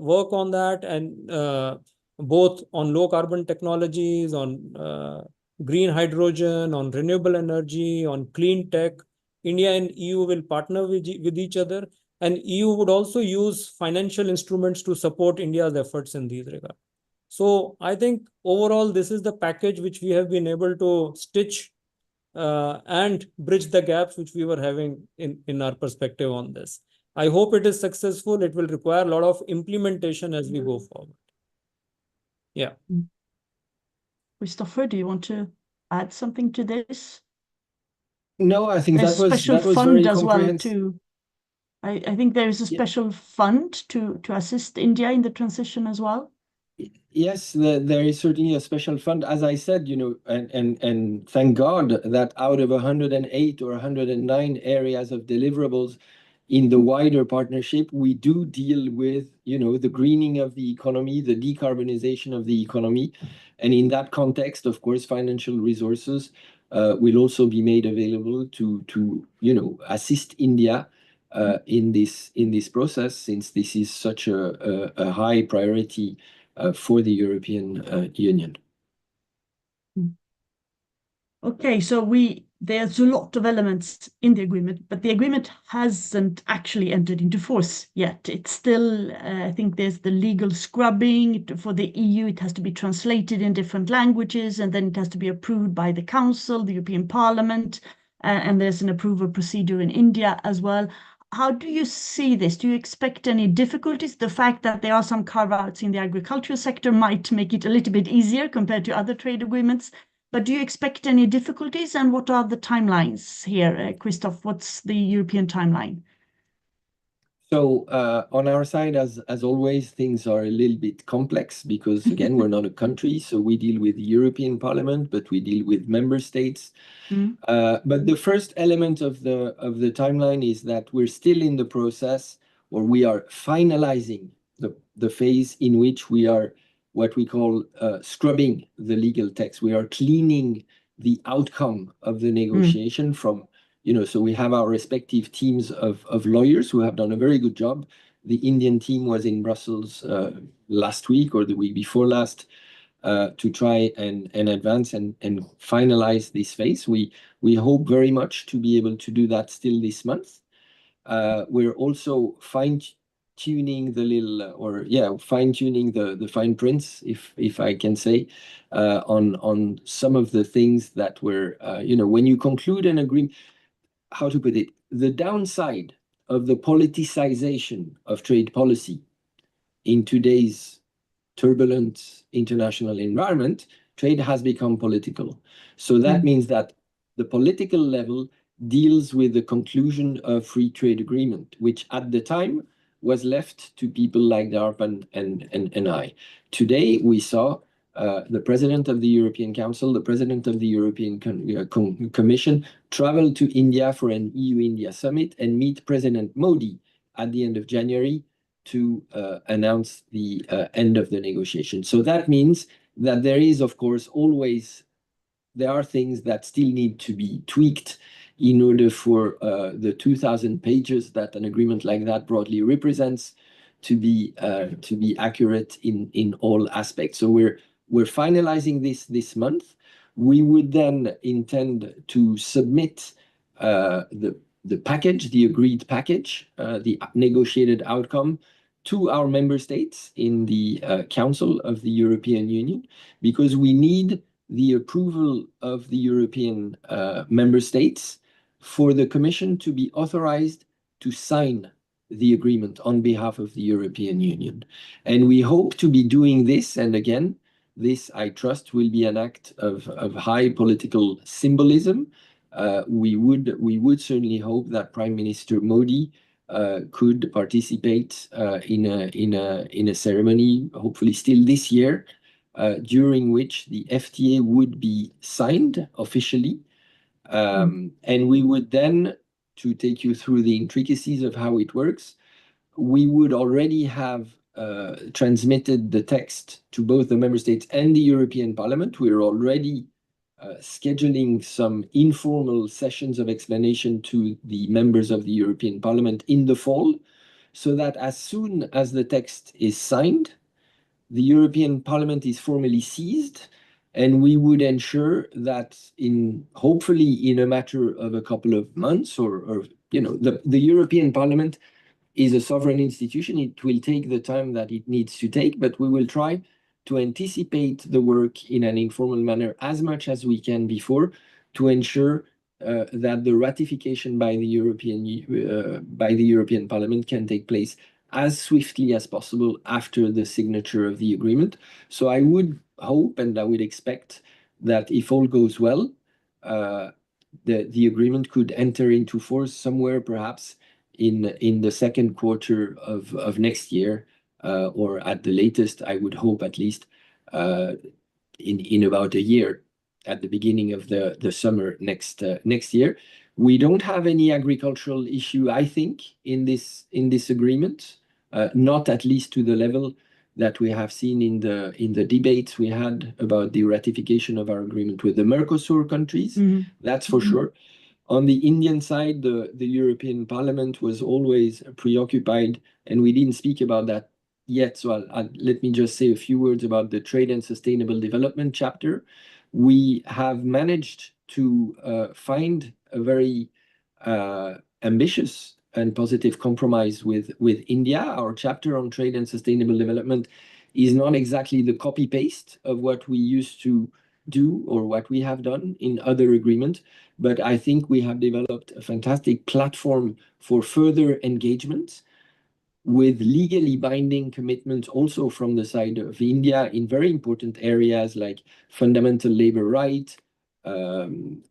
work on that, and both on low carbon technologies, on green hydrogen, on renewable energy, on clean tech. India and EU will partner with each other, and EU would also use financial instruments to support India's efforts in these regards. So I think overall, this is the package which we have been able to stitch and bridge the gaps which we were having in our perspective on this. I hope it is successful. It will require a lot of implementation as we go forward. Yeah. Christopher, do you want to add something to this? No, I think There's that a was special very fund as well comprehensive. too. I think there is a Yeah. special fund to assist India in the transition as well. Yes, there is certainly a special fund, as I said, you know, and thank God that out of 108 or 109 areas of deliverables in the wider partnership, we do deal with, you know, the greening of the economy, the decarbonization of the economy. And in that context, of course, financial resources will also be made available to you know, assist India in this process, since this is such a high priority for the European Union. Okay, so there's a lot of elements in the agreement, but the agreement hasn't actually entered into force yet. It's still, I think there's the legal scrubbing. For the EU, it has to be translated in different languages, and then it has to be approved by the Council, the European Parliament, and there's an approval procedure in India as well. How do you see this? Do you expect any difficulties? The fact that there are some carve-outs in the agricultural sector might make it a little bit easier compared to other trade agreements. But do you expect any difficulties, and what are the timelines here? Christoph, what's the European timeline? So on our side, as always, things are a little bit complex because, again, we're not a country, so we deal with the European Parliament, but we deal with member states. But the first element of the timeline is that we're still in the process, or we are finalizing the phase in which we are what we call scrubbing the legal text. We are cleaning the outcome of the negotiation from, you know, so we have our respective teams of lawyers who have done a very good job. The Indian team was in Brussels last week or the week before last to try and advance and finalize this phase. We hope very much to be able to do that still this month. We're also fine-tuning the fine prints, if I can say, on some of the things that were, you know, when you conclude an agreement, how to put it, the downside of the politicization of trade policy in today's turbulent international environment, trade has become political. So that means that the political level deals with the conclusion of free trade agreement, which at the time was left to people like Darpan and I. Today, we saw the President of the European Council, the President of the European Commission travel to India for an EU-India summit and meet President Modi at the end of January to announce the end of the negotiation. So that means that there is, of course, there are things that still need to be tweaked in order for the 2,000 pages that an agreement like that broadly represents to be accurate in all aspects. So we're finalizing this month. We would then intend to submit the package, the agreed package, the negotiated outcome to our member states in the Council of the European Union, because we need the approval of the European member states for the Commission to be authorized to sign the agreement on behalf of the European Union. And we hope to be doing this, and again, this, I trust, will be an act of high political symbolism. We would certainly hope that Prime Minister Modi could participate in a ceremony, hopefully still this year, during which the FTA would be signed officially. And we would then, to take you through the intricacies of how it works, we would already have transmitted the text to both the member states and the European Parliament. We're already scheduling some informal sessions of explanation to the members of the European Parliament in the fall, so that as soon as the text is signed, the European Parliament is formally seized, and we would ensure that hopefully in a matter of a couple of months, or the European Parliament is a sovereign institution. It will take the time that it needs to take, but we will try to anticipate the work in an informal manner as much as we can before, to ensure that the ratification by the European Parliament can take place as swiftly as possible after the signature of the agreement. So I would hope, and I would expect, that if all goes well, the agreement could enter into force somewhere perhaps in the second quarter of next year, or at the latest, I would hope at least, in about a year, at the beginning of the summer next year. We don't have any agricultural issue, I think, in this agreement, not at least to the level that we have seen in the debates we had about the ratification of our agreement with the Mercosur countries. That's for sure. On the Indian side, the European Parliament was always preoccupied, and we didn't speak about that yet. So let me just say a few words about the Trade and Sustainable Development chapter. We have managed to find a very ambitious and positive compromise with India. Our chapter on trade and sustainable development is not exactly the copy-paste of what we used to do or what we have done in other agreements, but I think we have developed a fantastic platform for further engagement, with legally binding commitments also from the side of India in very important areas like fundamental labor rights,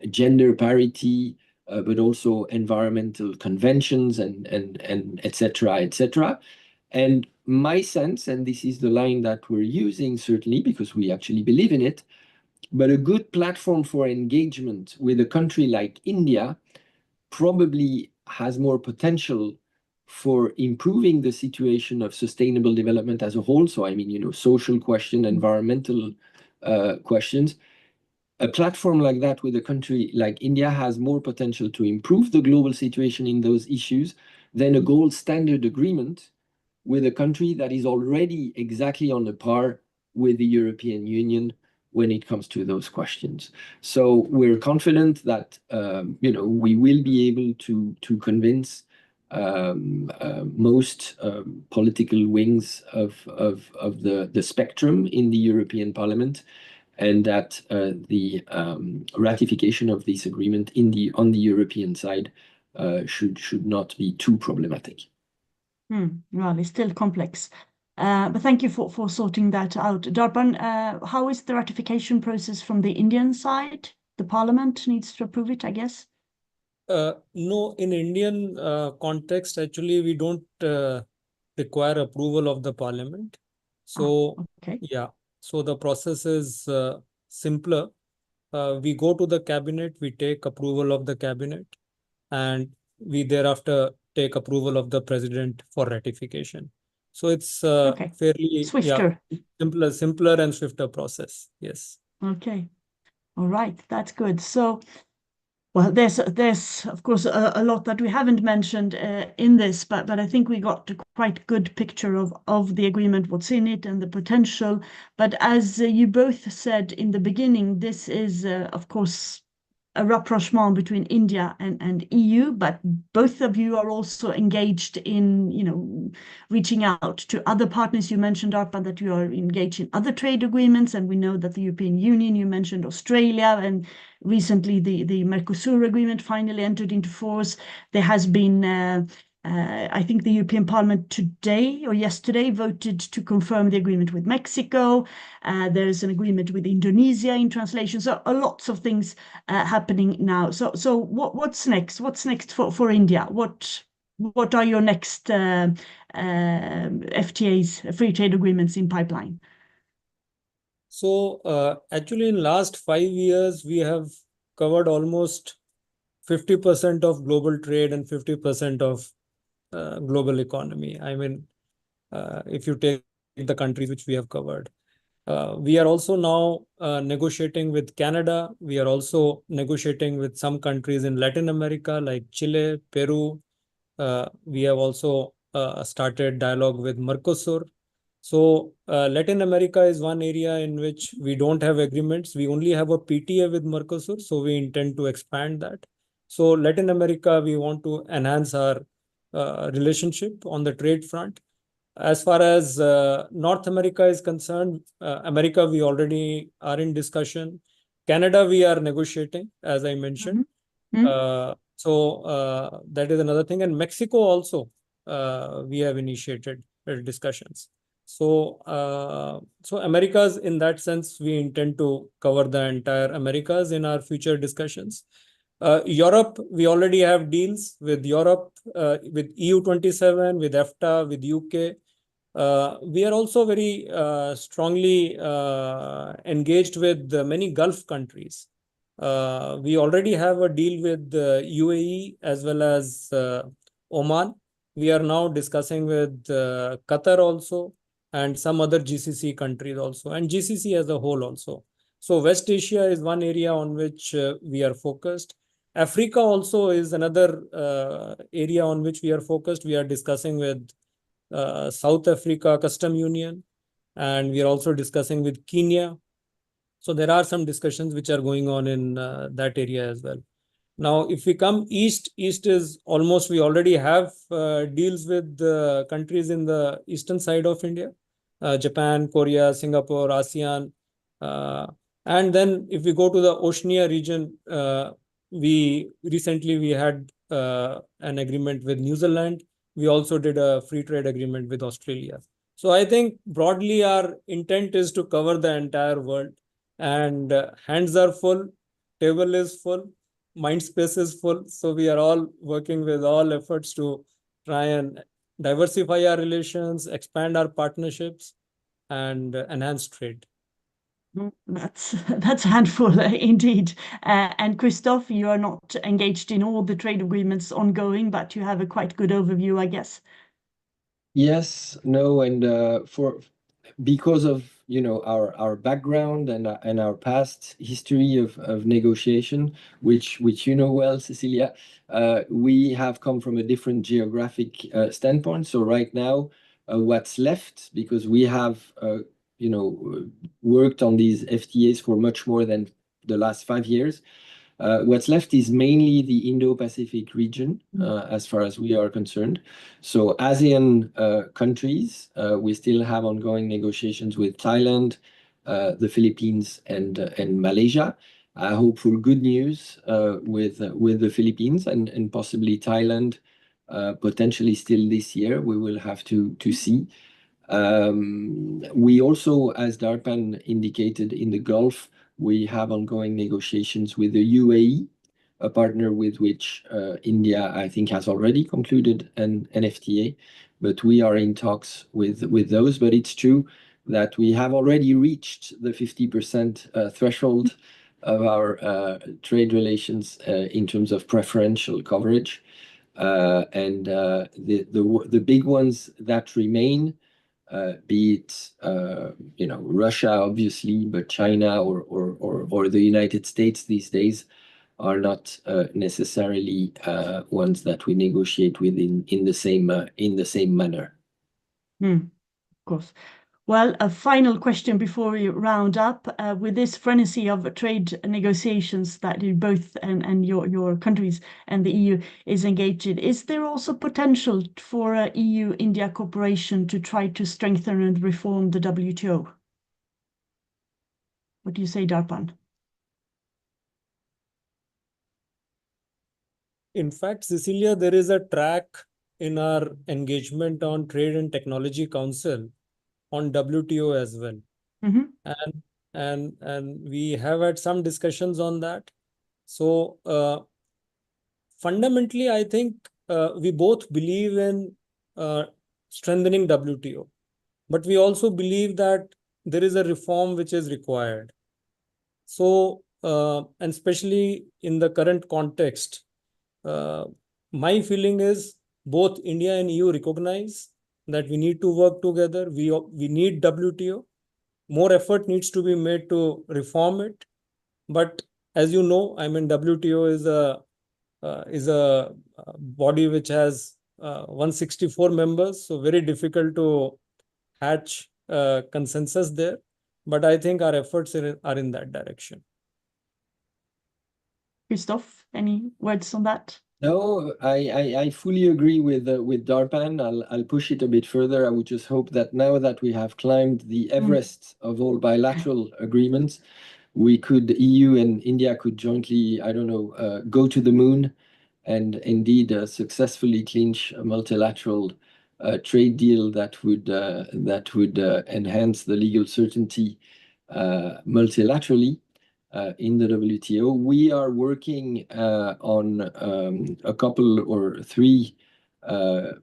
gender parity, but also environmental conventions, and et cetera. And my sense, and this is the line that we're using certainly because we actually believe in it, but a good platform for engagement with a country like India probably has more potential for improving the situation of sustainable development as a whole. So I mean, social question, environmental questions. A platform like that with a country like India has more potential to improve the global situation in those issues than a gold standard agreement with a country that is already exactly on the par with the European Union when it comes to those questions. So we're confident that we will be able to convince most political wings of the spectrum in the European Parliament, and that the ratification of this agreement on the European side should not be too problematic. Well, it's still complex. But thank you for sorting that out. Darpan, how is the ratification process from the Indian side? The Parliament needs to approve it, I guess? No, in Indian context, actually, we don't require approval of the Parliament. So, okay. Yeah, so the process is simpler. We go to the Cabinet, we take approval of the Cabinet, and we thereafter take approval of the President for ratification. So it's fairly swifter. Simpler and swifter process. Yes. Okay. All right. That's good. So, well, there's of course a lot that we haven't mentioned in this, but I think we got a quite good picture of the agreement, what's in it, and the potential. But as you both said in the beginning, this is of course a rapprochement between India and EU, but both of you are also engaged in, reaching out to other partners. You mentioned, Darpan, that you are engaged in other trade agreements, and we know that the European Union, you mentioned Australia, and recently the Mercosur agreement finally entered into force. There has been I think the European Parliament today or yesterday voted to confirm the agreement with Mexico. There's an agreement with Indonesia in translation. So lots of things happening now. So what's next? What's next for India? What are your next FTAs, free trade agreements in pipeline? So actually, in last 5 years, we have covered almost 50% of global trade and 50% of global economy. I mean, if you take the countries which we have covered. We are also now negotiating with Canada. We are also negotiating with some countries in Latin America like Chile, Peru. We have also started dialogue with Mercosur. So Latin America is one area in which we don't have agreements. We only have a PTA with Mercosur, so we intend to expand that. So Latin America, we want to enhance our relationship on the trade front. As far as North America is concerned, America, we already are in discussion. Canada, we are negotiating, as I mentioned. So that is another thing. And Mexico also, we have initiated discussions. So Americas, in that sense, we intend to cover the entire Americas in our future discussions. Europe, we already have deals with Europe, with EU27, with EFTA, with UK. We are also very strongly engaged with many Gulf countries. We already have a deal with UAE as well as Oman. We are now discussing with Qatar also and some other GCC countries also, and GCC as a whole also. So West Asia is one area on which we are focused. Africa also is another area on which we are focused. We are discussing with South Africa Custom Union, and we are also discussing with Kenya. So there are some discussions which are going on in that area as well. Now, if we come east, east is almost, we already have deals with countries in the eastern side of India, Japan, Korea, Singapore, ASEAN. And then if we go to the Oceania region, we recently had an agreement with New Zealand. We also did a free trade agreement with Australia. So I think broadly our intent is to cover the entire world, and hands are full, table is full, mind space is full. So we are all working with all efforts to try and diversify our relations, expand our partnerships, and enhance trade. That's a handful indeed. And Christoph, you are not engaged in all the trade agreements ongoing, but you have a quite good overview, I guess. Yes, no, and because of our background and our past history of negotiation, which you know well, Cecilia, we have come from a different geographic standpoint. So right now, what's left, because we have worked on these FTAs for much more than the last 5 years. What's left is mainly the Indo-Pacific region, as far as we are concerned. So ASEAN countries, we still have ongoing negotiations with Thailand, the Philippines, and Malaysia. I hope for good news with the Philippines and possibly Thailand, potentially still this year. We will have to see. We also, as Darpan indicated, in the Gulf, we have ongoing negotiations with the UAE, a partner with which India, I think, has already concluded an FTA, but we are in talks with those. But it's true that we have already reached the 50% threshold of our trade relations in terms of preferential coverage. And the big ones that remain, be it Russia, obviously, but China or the United States these days are not necessarily ones that we negotiate with in the same manner. Of course. Well, a final question before we round up. With this frenzy of trade negotiations that you both and your countries and the EU is engaged in, is there also potential for EU-India cooperation to try to strengthen and reform the WTO? What do you say, Darpan? In fact, Cecilia, there is a track in our engagement on Trade and Technology Council on WTO as well. And we have had some discussions on that. So fundamentally, I think we both believe in strengthening WTO, but we also believe that there is a reform which is required. So, and especially in the current context, my feeling is both India and EU recognize that we need to work together. We need WTO. More effort needs to be made to reform it. But as you know, I mean, WTO is a body which has 164 members, so very difficult to hatch consensus there. But I think our efforts are in that direction. Christoph, any words on that? No, I fully agree with Darpan. I'll push it a bit further. I would just hope that now that we have climbed the Everest of all bilateral agreements, we could, EU and India could jointly, I don't know, go to the moon and indeed successfully clinch a multilateral trade deal that would enhance the legal certainty multilaterally. In the WTO. We are working on a couple or three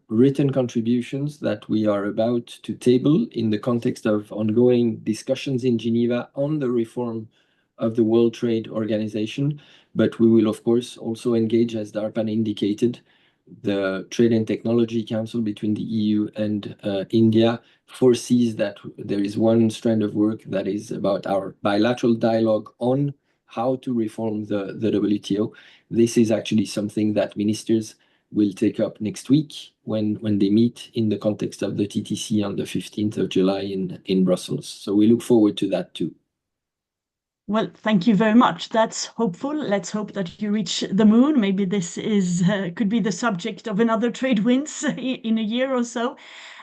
written contributions that we are about to table in the context of ongoing discussions in Geneva on the reform of the World Trade Organization. But we will, of course, also engage, as Darpan indicated, the Trade and Technology Council between the EU and India foresees that there is one strand of work that is about our bilateral dialogue on how to reform the WTO. This is actually something that ministers will take up next week when they meet in the context of the TTC on the 15th of July in Brussels. So we look forward to that too. Well, thank you very much. That's hopeful. Let's hope that you reach the moon. Maybe this is could be the subject of another Trade Winds in a year or so.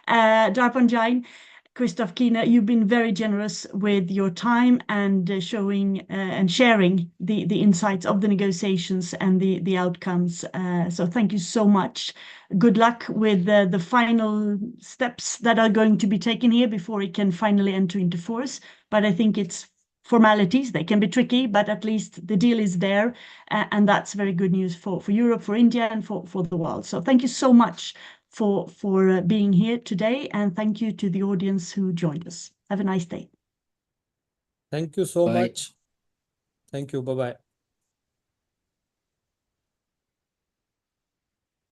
Darpan Jain, Christoph Kiener, you've been very generous with your time and showing and sharing the insights of the negotiations and the outcomes. So thank you so much. Good luck with the final steps that are going to be taken here before it can finally enter into force. But I think it's formalities. They can be tricky, but at least the deal is there. And that's very good news for Europe, for India, and for the world. So thank you so much for being here today. And thank you to the audience who joined us. Have a nice day. Thank you so Bye. much. Thank you. Bye-bye.